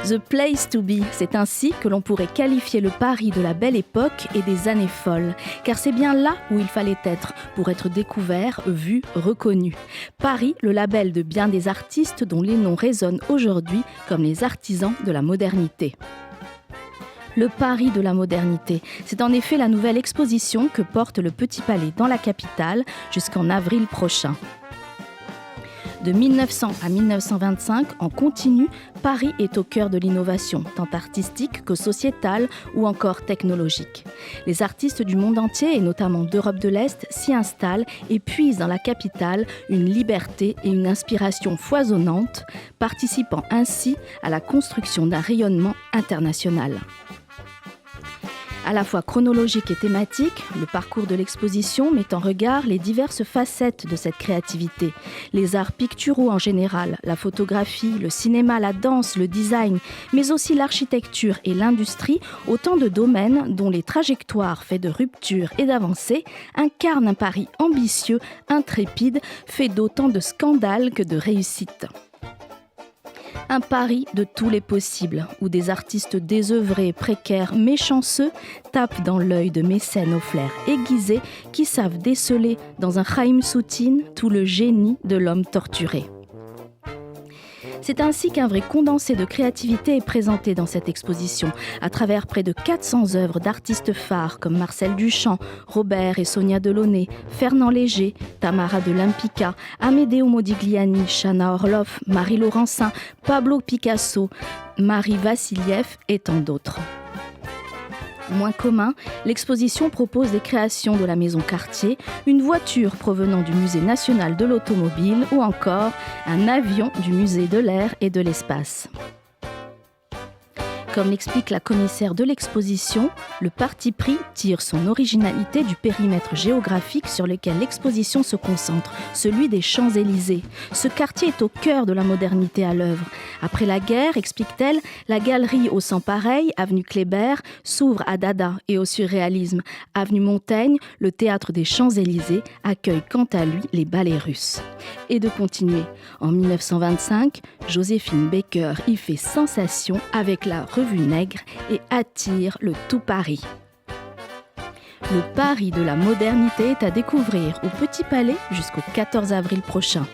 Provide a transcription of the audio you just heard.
The place to be, c'est ainsi que l'on pourrait qualifier le Paris de la belle époque et des années folles, car c'est bien là où il fallait être pour être découvert, vu, reconnu. Paris, le label de bien des artistes dont les noms résonnent aujourd'hui comme les artisans de la modernité. Le Paris de la modernité, c'est en effet la nouvelle exposition que porte le Petit Palais dans la capitale jusqu'en avril prochain. De 1900 à 1925, en continu, Paris est au cœur de l'innovation, tant artistique que sociétale ou encore technologique. Les artistes du monde entier, et notamment d'Europe de l'Est, s'y installent et puisent dans la capitale une liberté et une inspiration foisonnantes, participant ainsi à la construction d'un rayonnement international. À la fois chronologique et thématique, le parcours de l'exposition met en regard les diverses facettes de cette créativité. Les arts picturaux en général, la photographie, le cinéma, la danse, le design, mais aussi l'architecture et l'industrie, autant de domaines dont les trajectoires faites de rupture et d'avancée incarnent un Paris ambitieux, intrépide, fait d'autant de scandales que de réussites. Un Paris de tous les possibles, où des artistes désœuvrés, précaires, méchanceux tapent dans l'œil de mécènes au flair aiguisé qui savent déceler dans un Chaim Soutine tout le génie de l'homme torturé. C'est ainsi qu'un vrai condensé de créativité est présenté dans cette exposition, à travers près de 400 œuvres d'artistes phares comme Marcel Duchamp, Robert et Sonia Delaunay, Fernand Léger, Tamara de Lempicka, Amedeo Modigliani, Chana Orloff, Marie Laurencin, Pablo Picasso, Marie Vassiliev et tant d'autres. Moins commun, l'exposition propose des créations de la Maison Cartier, une voiture provenant du Musée national de l'automobile ou encore un avion du Musée de l'air et de l'espace. Comme l'explique la commissaire de l'exposition, le parti pris tire son originalité du périmètre géographique sur lequel l'exposition se concentre, celui des Champs-Élysées. Ce quartier est au cœur de la modernité à l'œuvre. Après la guerre, explique-t-elle, la galerie au sans pareil, avenue Kléber, s'ouvre à Dada et au surréalisme. Avenue Montaigne, le théâtre des Champs-Élysées, accueille quant à lui les ballets russes. Et de continuer. En 1925, Joséphine Baker y fait sensation avec la Revue Nègre et attire le tout Paris. Le Paris de la modernité est à découvrir au Petit Palais jusqu'au 14 avril prochain.